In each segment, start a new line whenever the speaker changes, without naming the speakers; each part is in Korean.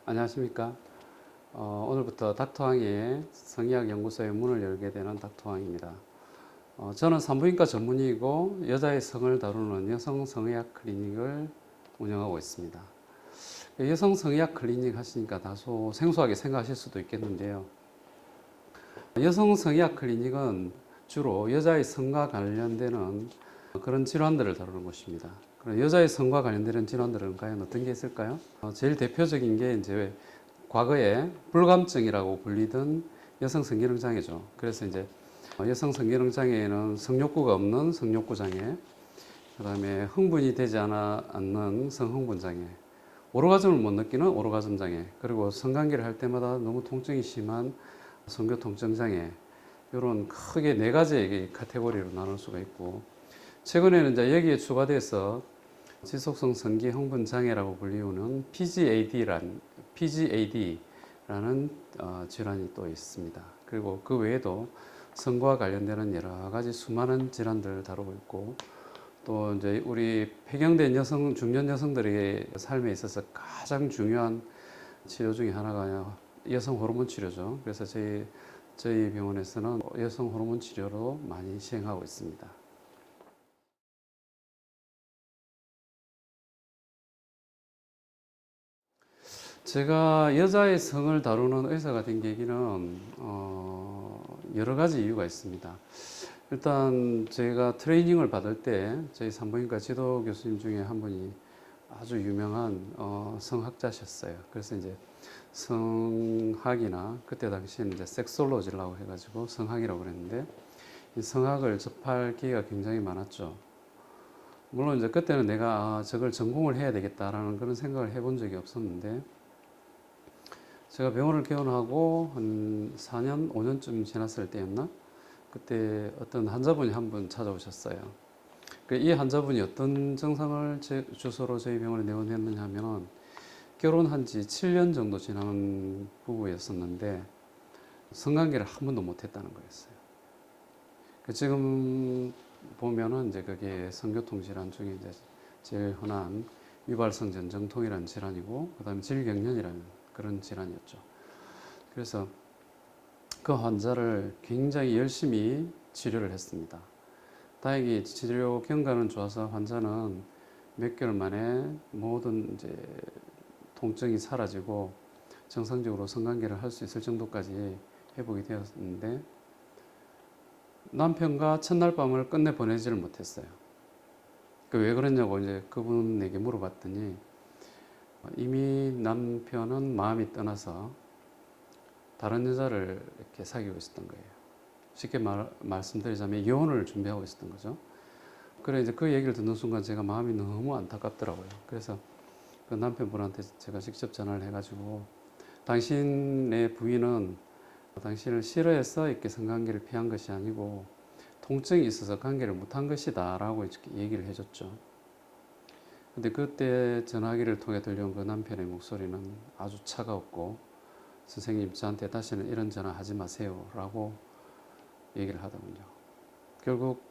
안녕하십니까. 오늘부터 닥터왕의 성의학 연구소의 문을 열게 되는 닥터왕입니다. 저는 산부인과 전문의이고 여자의 성을 다루는 여성 성의학 클리닉을 운영하고 있습니다. 여성 성의학 클리닉 하시니까 다소 생소하게 생각하실 수도 있겠는데요. 여성 성의학 클리닉은 주로 여자의 성과 관련되는 그런 질환들을 다루는 곳입니다. 그럼 여자의 성과 관련되는 질환들은 과연 어떤 게 있을까요? 제일 대표적인 게 이제 과거에 불감증이라고 불리던 여성 성기능 장애죠. 그래서 이제 여성 성기능 장애에는 성욕구가 없는 성욕구 장애, 그다음에 흥분이 되지 않는 성흥분 장애, 오르가즘을 못 느끼는 오르가즘 장애, 그리고 성관계를 할 때마다 너무 통증이 심한 성교 통증 장애, 이런 크게 네 가지의 카테고리로 나눌 수가 있고, 최근에는 이제 여기에 추가돼서 지속성 성기 흥분 장애라고 불리우는 PGAD라는 질환이 또 있습니다. 그리고 그 외에도 성과 관련되는 여러 가지 수많은 질환들을 다루고 있고, 또 이제 우리 폐경된 여성, 중년 여성들의 삶에 있어서 가장 중요한 치료 중에 하나가 여성 호르몬 치료죠. 그래서 저희 병원에서는 여성 호르몬 치료로 많이 시행하고 있습니다. 제가 여자의 성을 다루는 의사가 된 계기는 여러 가지 이유가 있습니다. 일단 제가 트레이닝을 받을 때 저희 산부인과 지도 교수님 중에 한 분이 아주 유명한 성학자셨어요. 그래서 이제 성학이나 그때 당시에는 이제 섹솔로지라고 해가지고 성학이라고 그랬는데, 이 성학을 접할 기회가 굉장히 많았죠. 물론 이제 그때는 내가 저걸 전공을 해야 되겠다라는 그런 생각을 해본 적이 없었는데, 제가 병원을 개원하고 한 4년, 5년쯤 지났을 때였나? 그때 어떤 환자분이 한 분 찾아오셨어요. 이 환자분이 어떤 증상을 주소로 저희 병원에 내원했느냐 하면은, 결혼한 지 7년 정도 지난 부부였었는데 성관계를 한 번도 못 했다는 거였어요. 지금 보면은 이제 그게 성교통 질환 중에 이제 제일 흔한 유발성 전정통이라는 질환이고, 그다음에 질경련이라는 그런 질환이었죠. 그래서 그 환자를 굉장히 열심히 치료를 했습니다. 다행히 치료 경과는 좋아서 환자는 몇 개월 만에 모든 이제 통증이 사라지고 정상적으로 성관계를 할 수 있을 정도까지 회복이 되었는데, 남편과 첫날 밤을 끝내 보내지를 못했어요. 왜 그러냐고 이제 그분에게 물어봤더니, 이미 남편은 마음이 떠나서 다른 여자를 이렇게 사귀고 있었던 거예요. 쉽게 말씀드리자면 이혼을 준비하고 있었던 거죠. 그래 이제 그 얘기를 듣는 순간 제가 마음이 너무 안타깝더라고요. 그래서 그 남편분한테 제가 직접 전화를 해가지고, 당신의 부인은 당신을 싫어해서 이렇게 성관계를 피한 것이 아니고 통증이 있어서 관계를 못한 것이다 라고 이렇게 얘기를 해줬죠. 근데 그때 전화기를 통해 들려온 그 남편의 목소리는 아주 차가웠고, 선생님 저한테 다시는 이런 전화 하지 마세요 라고 얘기를 하더군요. 결국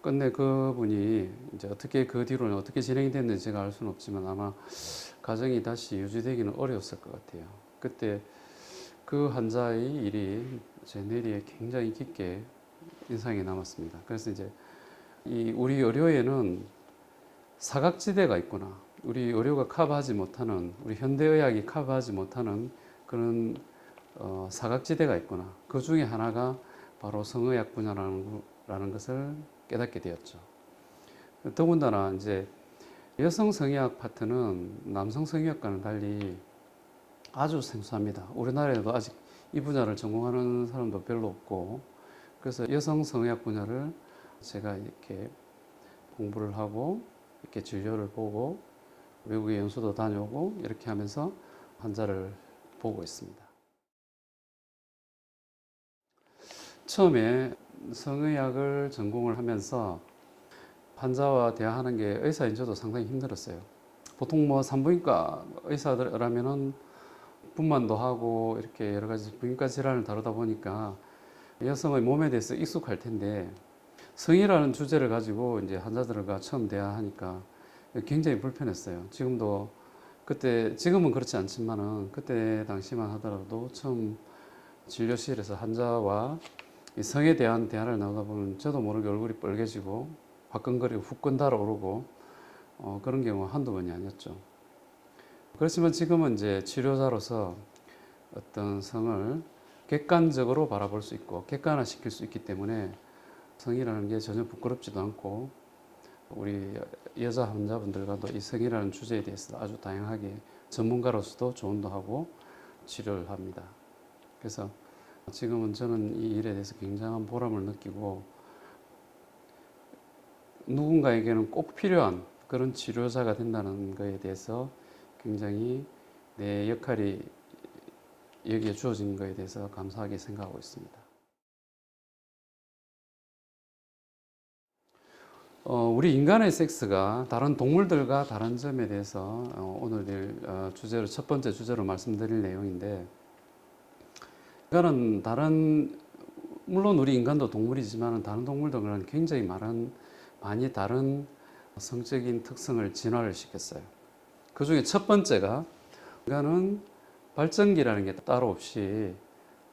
끝내 그분이 이제 어떻게 그 뒤로는 어떻게 진행이 됐는지 제가 알 수는 없지만 아마 가정이 다시 유지되기는 어려웠을 것 같아요. 그때 그 환자의 일이 제 뇌리에 굉장히 깊게 인상이 남았습니다. 그래서 이제 우리 의료에는 사각지대가 있구나. 우리 의료가 커버하지 못하는, 우리 현대의학이 커버하지 못하는 그런 사각지대가 있구나. 그 중에 하나가 바로 성의학 분야라는 것을 깨닫게 되었죠. 더군다나 이제 여성 성의학 파트는 남성 성의학과는 달리 아주 생소합니다. 우리나라에도 아직 이 분야를 전공하는 사람도 별로 없고, 그래서 여성 성의학 분야를 제가 이렇게 공부를 하고 이렇게 진료를 보고 외국에 연수도 다녀오고 이렇게 하면서 환자를 보고 있습니다. 처음에 성의학을 전공을 하면서 환자와 대화하는 게 의사인 저도 상당히 힘들었어요. 보통 뭐 산부인과 의사들라면은 분만도 하고 이렇게 여러 가지 부인과 질환을 다루다 보니까 여성의 몸에 대해서 익숙할 텐데, 성이라는 주제를 가지고 이제 환자들과 처음 대화하니까 굉장히 불편했어요. 지금도 그때 지금은 그렇지 않지만은 그때 당시만 하더라도 처음 진료실에서 환자와 이 성에 대한 대화를 나누다 보면 저도 모르게 얼굴이 빨개지고 화끈거리고 후끈 달아오르고 그런 경우가 한두 번이 아니었죠. 그렇지만 지금은 이제 치료자로서 어떤 성을 객관적으로 바라볼 수 있고 객관화시킬 수 있기 때문에 성이라는 게 전혀 부끄럽지도 않고 우리 여자 환자분들과도 이 성이라는 주제에 대해서 아주 다양하게 전문가로서도 조언도 하고 치료를 합니다. 그래서 지금은 저는 이 일에 대해서 굉장한 보람을 느끼고 누군가에게는 꼭 필요한 그런 치료자가 된다는 것에 대해서 굉장히 내 역할이 여기에 주어진 것에 대해서 감사하게 생각하고 있습니다. 우리 인간의 섹스가 다른 동물들과 다른 점에 대해서 오늘 주제로 첫 번째 주제로 말씀드릴 내용인데, 인간은 물론 우리 인간도 동물이지만 다른 동물들과는 굉장히 많이 다른 성적인 특성을 진화를 시켰어요. 그 중에 첫 번째가 인간은 발전기라는 게 따로 없이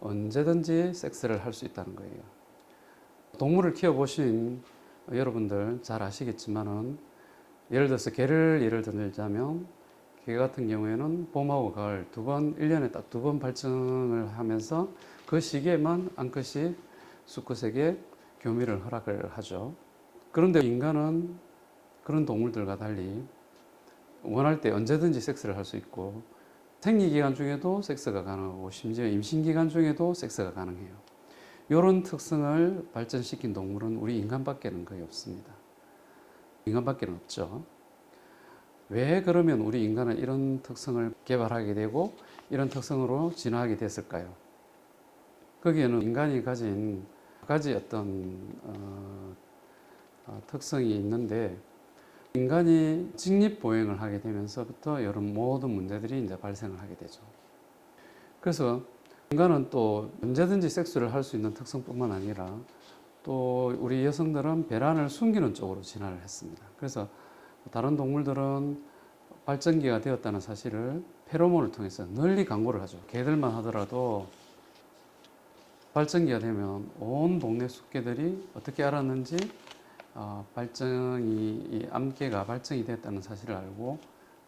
언제든지 섹스를 할 수 있다는 거예요. 동물을 키워보신 여러분들 잘 아시겠지만은 예를 들어서 개를 예를 들자면 개 같은 경우에는 봄하고 가을 1년에 딱 두 번 발정을 하면서 그 시기에만 암컷이 수컷에게 교미를 허락을 하죠. 그런데 인간은 그런 동물들과 달리 원할 때 언제든지 섹스를 할 수 있고 생리기간 중에도 섹스가 가능하고 심지어 임신기간 중에도 섹스가 가능해요. 이런 특성을 발전시킨 동물은 우리 인간밖에는 거의 없습니다. 인간밖에는 없죠. 왜 그러면 우리 인간은 이런 특성을 개발하게 되고 이런 특성으로 진화하게 됐을까요? 거기에는 인간이 가진 두 가지 어떤 특성이 있는데, 인간이 직립보행을 하게 되면서부터 이런 모든 문제들이 이제 발생을 하게 되죠. 그래서 인간은 또 언제든지 섹스를 할 수 있는 특성뿐만 아니라 또 우리 여성들은 배란을 숨기는 쪽으로 진화를 했습니다. 그래서 다른 동물들은 발전기가 되었다는 사실을 페로몬을 통해서 널리 광고를 하죠. 개들만 하더라도 발전기가 되면 온 동네 숫개들이 어떻게 알았는지 이 암개가 발정이 됐다는 사실을 알고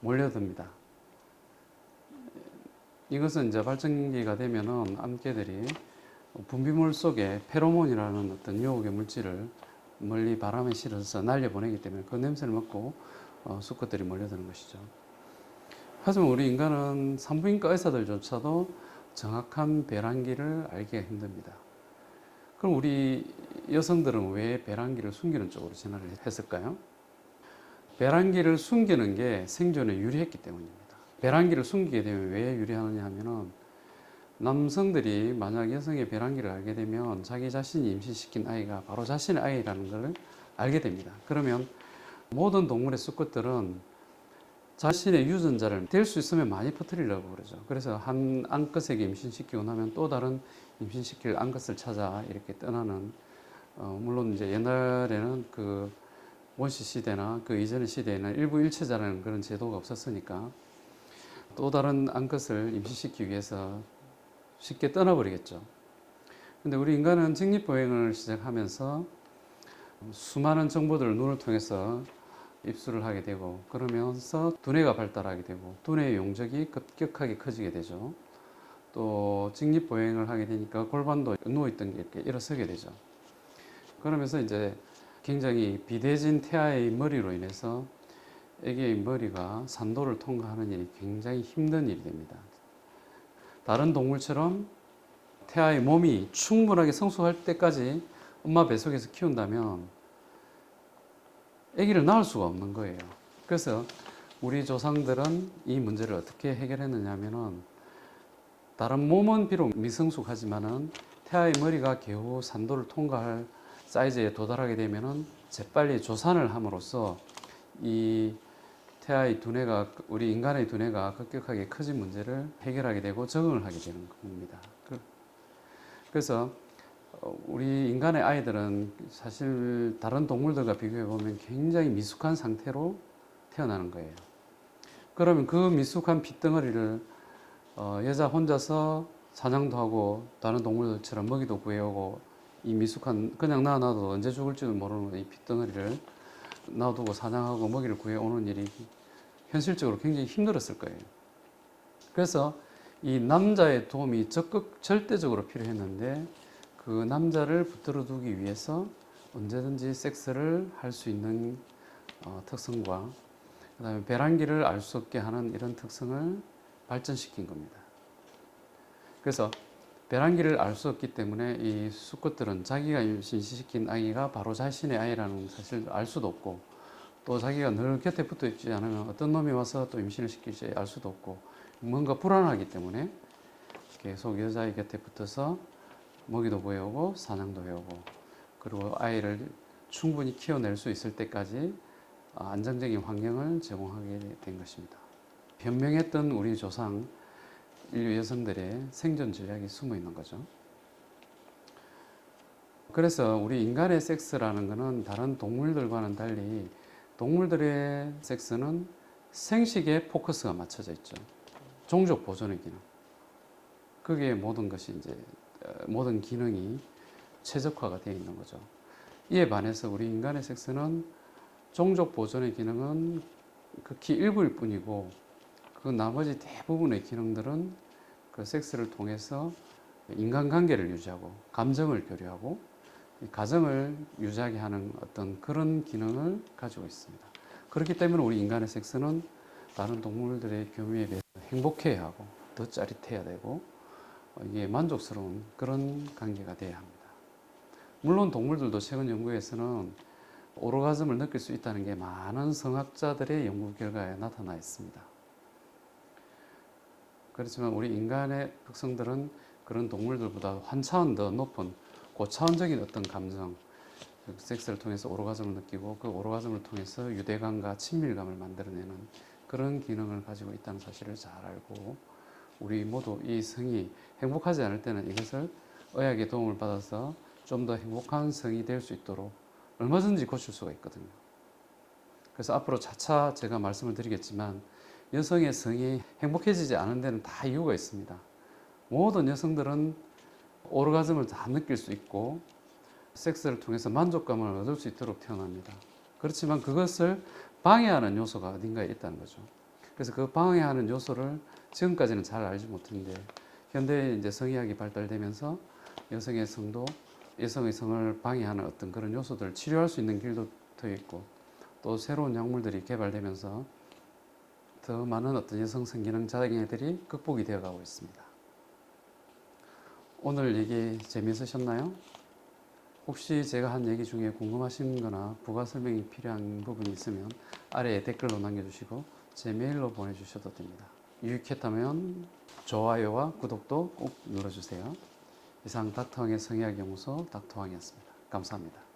몰려듭니다. 이것은 이제 발정기가 되면은 암개들이 분비물 속에 페로몬이라는 어떤 유혹의 물질을 멀리 바람에 실어서 날려보내기 때문에 그 냄새를 맡고 수컷들이 몰려드는 것이죠. 하지만 우리 인간은 산부인과 의사들조차도 정확한 배란기를 알기가 힘듭니다. 그럼 우리 여성들은 왜 배란기를 숨기는 쪽으로 진화를 했을까요? 배란기를 숨기는 게 생존에 유리했기 때문입니다. 배란기를 숨기게 되면 왜 유리하느냐 하면은 남성들이 만약 여성의 배란기를 알게 되면 자기 자신이 임신시킨 아이가 바로 자신의 아이라는 것을 알게 됩니다. 그러면 모든 동물의 수컷들은 자신의 유전자를 될 수 있으면 많이 퍼뜨리려고 그러죠. 그래서 한 암컷에게 임신시키고 나면 또 다른 임신시킬 암컷을 찾아 이렇게 떠나는, 물론 이제 옛날에는 그 원시 시대나 그 이전의 시대에는 일부 일체자라는 그런 제도가 없었으니까 또 다른 암컷을 임신시키기 위해서 쉽게 떠나버리겠죠. 근데 우리 인간은 직립보행을 시작하면서 수많은 정보들을 눈을 통해서 입수를 하게 되고, 그러면서 두뇌가 발달하게 되고 두뇌의 용적이 급격하게 커지게 되죠. 또 직립보행을 하게 되니까 골반도 누워있던 게 이렇게 일어서게 되죠. 그러면서 이제 굉장히 비대진 태아의 머리로 인해서 아기의 머리가 산도를 통과하는 일이 굉장히 힘든 일이 됩니다. 다른 동물처럼 태아의 몸이 충분하게 성숙할 때까지 엄마 뱃속에서 키운다면 아기를 낳을 수가 없는 거예요. 그래서 우리 조상들은 이 문제를 어떻게 해결했느냐 하면은, 다른 몸은 비록 미성숙하지만은 태아의 머리가 겨우 산도를 통과할 사이즈에 도달하게 되면은 재빨리 조산을 함으로써 이 태아의 두뇌가, 우리 인간의 두뇌가 급격하게 커진 문제를 해결하게 되고 적응을 하게 되는 겁니다. 그래서 우리 인간의 아이들은 사실 다른 동물들과 비교해 보면 굉장히 미숙한 상태로 태어나는 거예요. 그러면 그 미숙한 핏덩어리를 여자 혼자서 사냥도 하고 다른 동물들처럼 먹이도 구해오고 이 미숙한 그냥 놔놔도 언제 죽을지도 모르는 이 핏덩어리를 놔두고 사냥하고 먹이를 구해오는 일이 현실적으로 굉장히 힘들었을 거예요. 그래서 이 남자의 도움이 적극 절대적으로 필요했는데 그 남자를 붙들어 두기 위해서 언제든지 섹스를 할 수 있는 특성과 그다음에 배란기를 알 수 없게 하는 이런 특성을 발전시킨 겁니다. 그래서 배란기를 알 수 없기 때문에 이 수컷들은 자기가 임신시킨 아기가 바로 자신의 아이라는 사실을 알 수도 없고 또 자기가 늘 곁에 붙어 있지 않으면 어떤 놈이 와서 또 임신을 시킬지 알 수도 없고 뭔가 불안하기 때문에 계속 여자의 곁에 붙어서 먹이도 구해오고 사냥도 해오고 그리고 아이를 충분히 키워낼 수 있을 때까지 안정적인 환경을 제공하게 된 것입니다. 현명했던 우리 조상 인류 여성들의 생존 전략이 숨어 있는 거죠. 그래서 우리 인간의 섹스라는 것은 다른 동물들과는 달리 동물들의 섹스는 생식에 포커스가 맞춰져 있죠. 종족 보존의 기능. 거기에 모든 것이 이제 모든 기능이 최적화가 되어 있는 거죠. 이에 반해서 우리 인간의 섹스는 종족 보존의 기능은 극히 일부일 뿐이고 그 나머지 대부분의 기능들은 그 섹스를 통해서 인간관계를 유지하고 감정을 교류하고 가정을 유지하게 하는 어떤 그런 기능을 가지고 있습니다. 그렇기 때문에 우리 인간의 섹스는 다른 동물들의 교미에 비해서 행복해야 하고 더 짜릿해야 되고 이게 만족스러운 그런 관계가 돼야 합니다. 물론 동물들도 최근 연구에서는 오르가즘을 느낄 수 있다는 게 많은 성학자들의 연구 결과에 나타나 있습니다. 그렇지만 우리 인간의 특성들은 그런 동물들보다 한 차원 더 높은 고차원적인 어떤 감정, 섹스를 통해서 오르가즘을 느끼고 그 오르가즘을 통해서 유대감과 친밀감을 만들어내는 그런 기능을 가지고 있다는 사실을 잘 알고 우리 모두 이 성이 행복하지 않을 때는 이것을 의학의 도움을 받아서 좀 더 행복한 성이 될 수 있도록 얼마든지 고칠 수가 있거든요. 그래서 앞으로 차차 제가 말씀을 드리겠지만 여성의 성이 행복해지지 않은 데는 다 이유가 있습니다. 모든 여성들은 오르가즘을 다 느낄 수 있고 섹스를 통해서 만족감을 얻을 수 있도록 태어납니다. 그렇지만 그것을 방해하는 요소가 어딘가에 있다는 거죠. 그래서 그 방해하는 요소를 지금까지는 잘 알지 못했는데 현대 이제 성의학이 발달되면서 여성의 성도 여성의 성을 방해하는 어떤 그런 요소들을 치료할 수 있는 길도 더 있고 또 새로운 약물들이 개발되면서 더 많은 어떤 여성 성기능 장애들이 극복이 되어 가고 있습니다. 오늘 얘기 재미있으셨나요? 혹시 제가 한 얘기 중에 궁금하신 거나 부가 설명이 필요한 부분이 있으면 아래에 댓글로 남겨주시고 제 메일로 보내주셔도 됩니다. 유익했다면 좋아요와 구독도 꼭 눌러주세요. 이상 닥터왕의 성의학연구소 닥터왕이었습니다. 감사합니다.